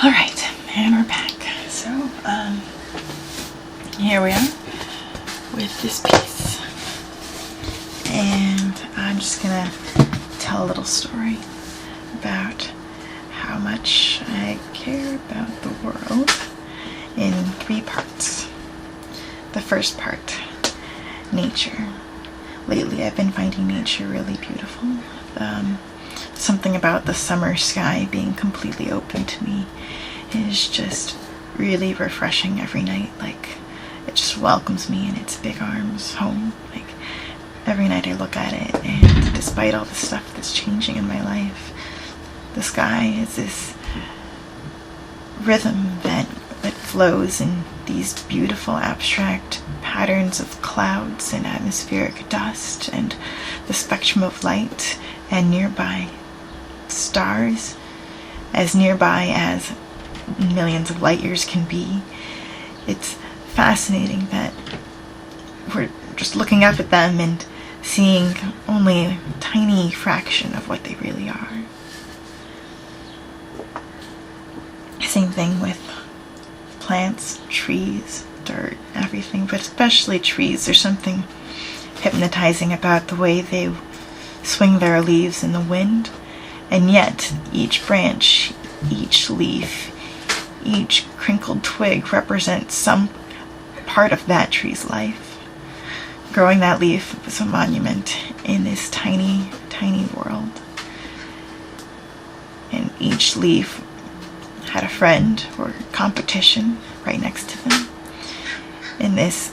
Alright, and we're back. So, here we are with this piece. And I'm just gonna tell a little story about how much I care about the world in 3 parts. The first part, nature. Lately I've been finding nature really beautiful. Something about the summer sky being completely open to me is just really refreshing every night. Like, it just welcomes me in its big arms home. Like, every night I look at it, and despite all the stuff that's changing in my life, the sky is this rhythm that flows in these beautiful abstract patterns of clouds and atmospheric dust and the spectrum of light and nearby stars, as nearby as millions of light years can be. It's fascinating that we're just looking up at them and seeing only a tiny fraction of what they really are. Same thing with plants, trees, dirt, everything, but especially trees. There's something hypnotizing about the way they swing their leaves in the wind, and yet each branch, each leaf, each crinkled twig represents some part of that tree's life. Growing that leaf was a monument in this tiny, tiny world. And each leaf had a friend or competition right next to them. In this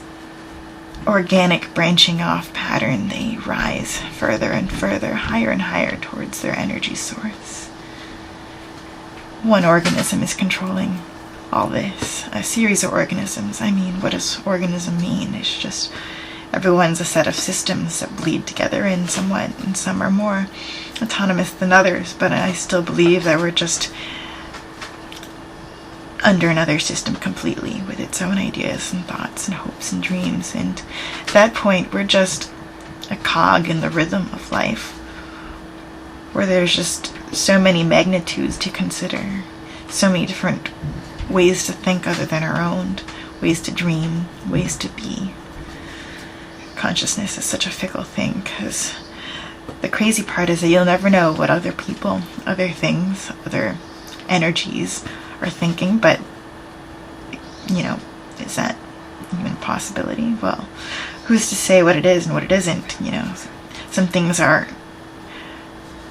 organic branching off pattern, they rise further and further, higher and higher towards their energy source. One organism is controlling all this. A series of organisms. I mean, what does organism mean? It's just everyone's a set of systems that bleed together in somewhat, and some are more autonomous than others, but I still believe that we're just under another system completely, with its own ideas and thoughts and hopes and dreams. And at that point, we're just a cog in the rhythm of life, where there's just so many magnitudes to consider, so many different ways to think other than our own, ways to dream, ways to be. Consciousness is such a fickle thing, because the crazy part is that you'll never know what other people, other things, other energies are thinking, but, you know, is that even a possibility? Well, who's to say what it is and what it isn't? You know, some things are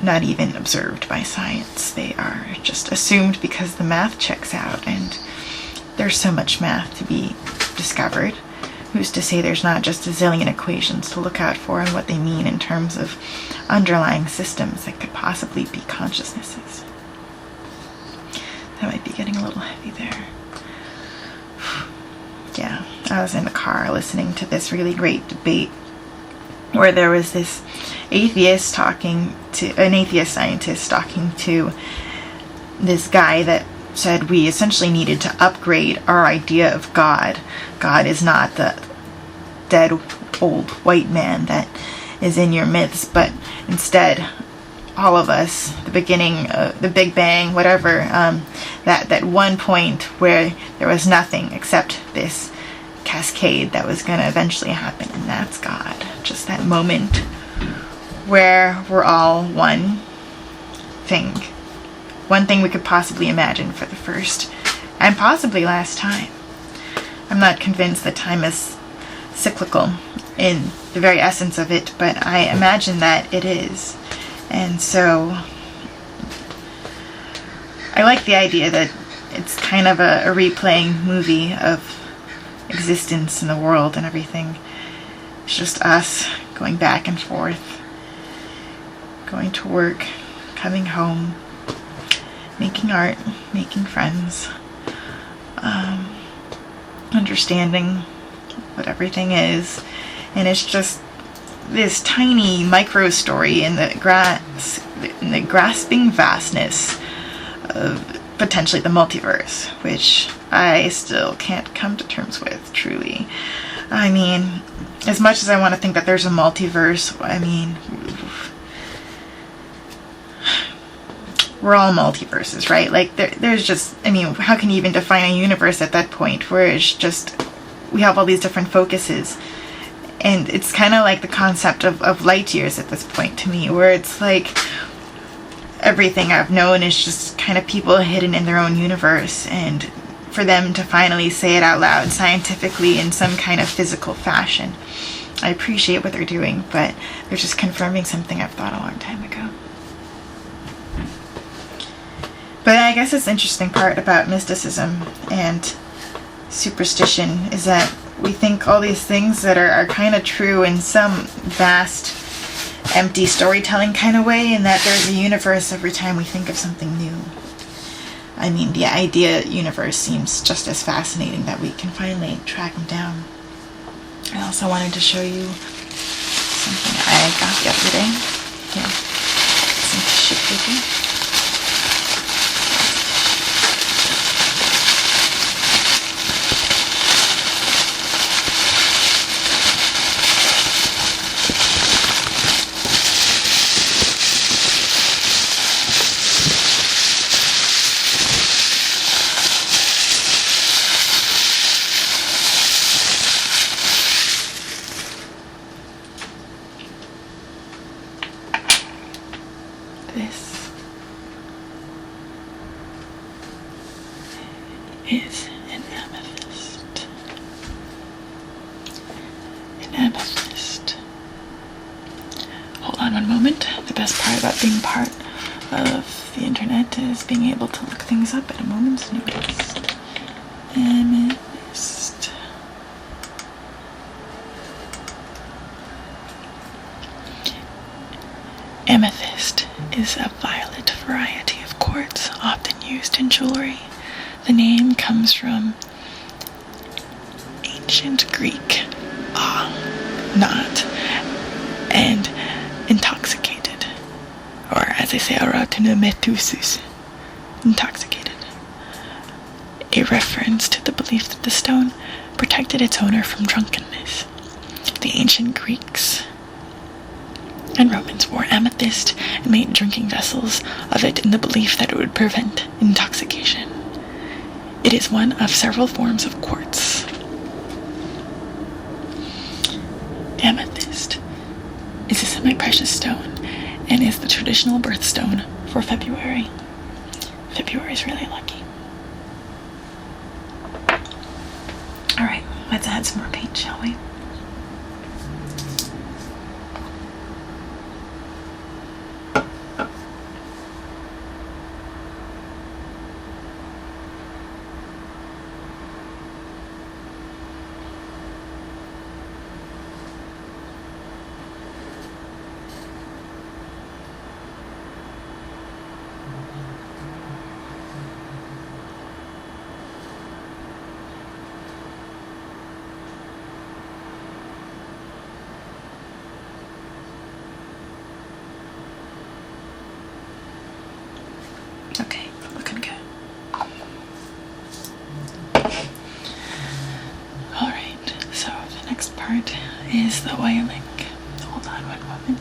not even observed by science. They are just assumed because the math checks out, and there's so much math to be discovered. Who's to say there's not just a zillion equations to look out for and what they mean in terms of underlying systems that could possibly be consciousnesses? That might be getting a little heavy there. Yeah, I was in the car listening to this really great debate where there was this atheist an atheist scientist talking to this guy that said we essentially needed to upgrade our idea of God. God is not the dead old white man that is in your myths, but instead all of us, the beginning, the Big Bang, whatever, that one point where there was nothing except this cascade that was going to eventually happen, and that's God. Just that moment where we're all one thing we could possibly imagine for the first and possibly last time. I'm not convinced that time is cyclical in the very essence of it, but I imagine that it is. And so I like the idea that it's kind of a replaying movie of existence in the world and everything. It's just us going back and forth, going to work, coming home, making art, making friends, understanding what everything is. And it's just this tiny micro story in the grasping vastness of potentially the multiverse, which I still can't come to terms with, truly. I mean, as much as I want to think that there's a multiverse, I mean, we're all multiverses, right? Like there's just, I mean, how can you even define a universe at that point where it's just, we have all these different focuses? And it's kind of like the concept of light years at this point to me, where it's like everything I've known is just kind of people hidden in their own universe, and for them to finally say it out loud scientifically in some kind of physical fashion. I appreciate what they're doing, but they're just confirming something I've thought a long time ago. But I guess this interesting part about mysticism and superstition is that we think all these things that are kind of true in some vast, empty storytelling kind of way, and that there's a universe every time we think of something new. I mean, the idea universe seems just as fascinating that we can finally track them down. I also wanted to show you something I got the other day. Here, some tissue paper. This is an amethyst. An amethyst. Hold on one moment. The best part about being part of the internet is being able to look things up at a moment's notice. Amethyst. Amethyst is a violet variety of quartz often used in jewelry. The name comes from ancient Greek not, and intoxicated, or as they say, Amethyst, intoxicated, a reference to the belief that the stone protected its owner from drunkenness. The ancient Greeks and Romans wore amethyst and made drinking vessels of it in the belief that it would prevent intoxication. It is one of several forms of quartz. Amethyst is a semi-precious stone and is the traditional birthstone for February. February is really lucky. Alright, let's add some more paint, shall we? Okay, looking good. Alright, so the next part is the oiling. Hold on one moment.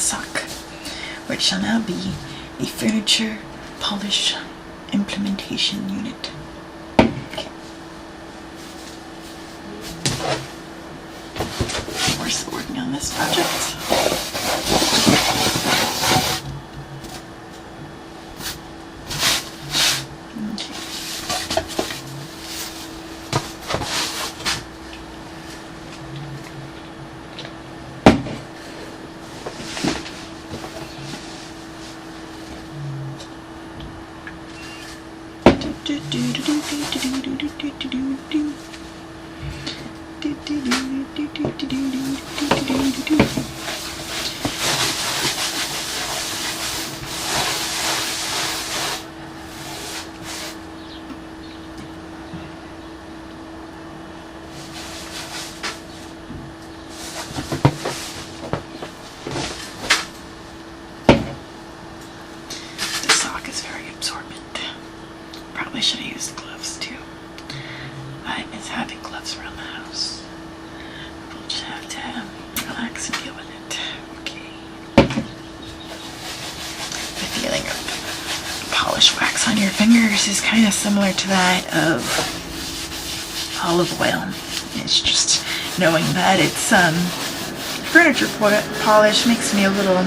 Sock, which shall now be a furniture polish implementation unit. Okay. We're still working on this project. probably should have used gloves too. I miss having gloves around the house. We'll just have to relax and deal with it. Okay. The feeling of polish wax on your fingers is kind of similar to that of olive oil. It's just knowing that it's furniture polish makes me a little,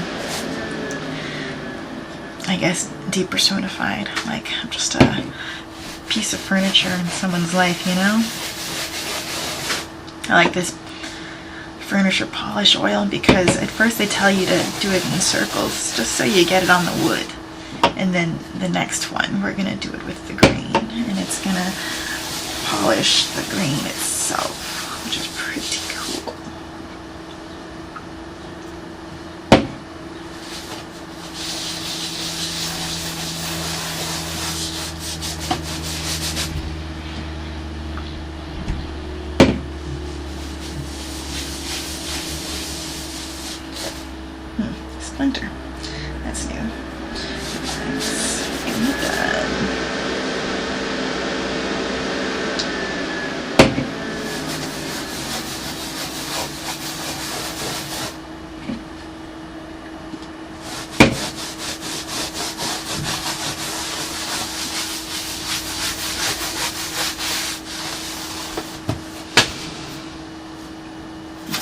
I guess, depersonified. Like I'm just a piece of furniture in someone's life, you know? I like this furniture polish oil because at first they tell you to do it in circles just so you get it on the wood. And then the next one, we're going to do it with the grain. And it's going to polish the grain itself, which is pretty cool. Splinter. That's new.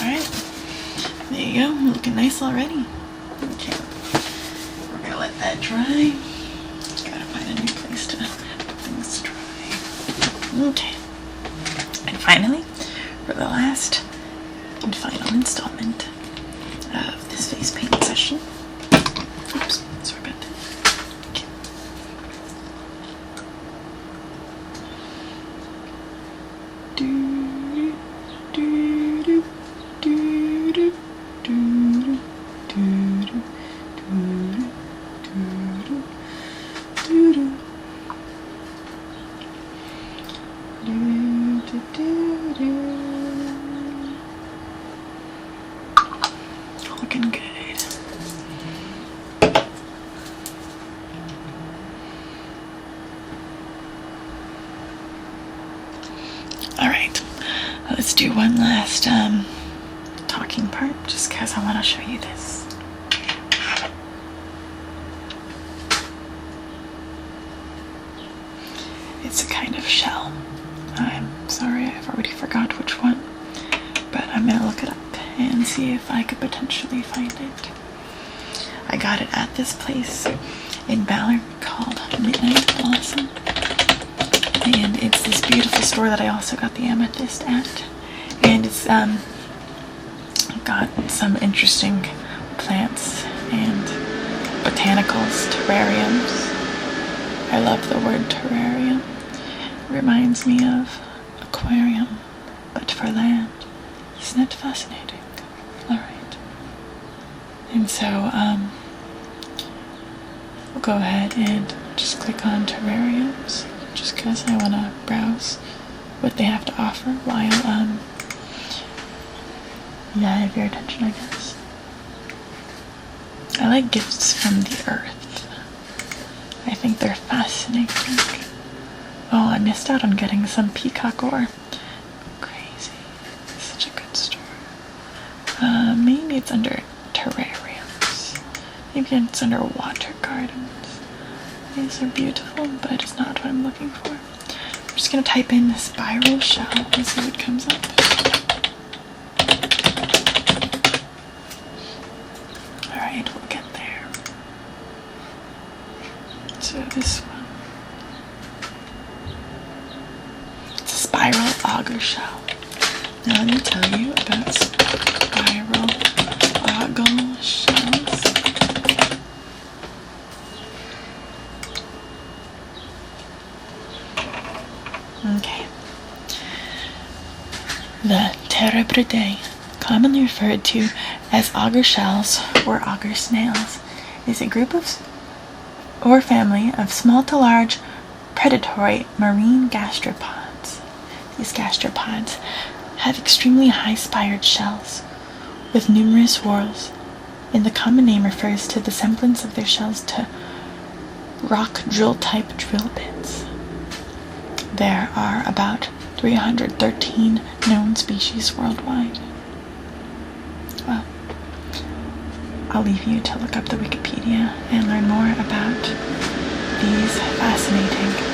Alright. There you go. Looking nice already. Okay, we're gonna let that dry. Gotta find a new place to put things to dry. Okay, and finally, for the last and final installment of this face paint session. Oops, sorry about that. Okay. Do do do do do do. Looking good. All right, let's do one last talking part, just because I want to show you this. It's a kind of shell. I'm sorry, I've already forgot which one, but I'm gonna look it up and see if I could potentially find it. I got it at this place in Ballard called Midnight Blossom, and it's this beautiful store that I also got the Amethyst at, and it's got some interesting plants and botanicals, terrariums. I love the word terrarium. It reminds me of aquarium, but for land. Isn't it fascinating? Alright. And so, we'll go ahead and just click on terrariums, just because I want to browse what they have to offer while, I have your attention, I guess. I like gifts from the earth. I think they're fascinating. Oh, I missed out on getting some peacock ore. Crazy. Such a good store. Maybe it's under terrariums. Maybe it's under water gardens. These are beautiful, but it's not what I'm looking for. I'm just gonna type in spiral shell and see what comes up. Alright, we'll get there. So this one. It's a spiral auger shell. Now let me tell you about spiral auger shells. Okay. The Terebridae, commonly referred to as auger shells or auger snails, is a group of or family of small to large predatory marine gastropods. These gastropods have extremely high spired shells with numerous whorls, and the common name refers to the semblance of their shells to rock drill type drill bits. there are about 313 known species worldwide. Well, I'll leave you to look up the Wikipedia and learn more about these fascinating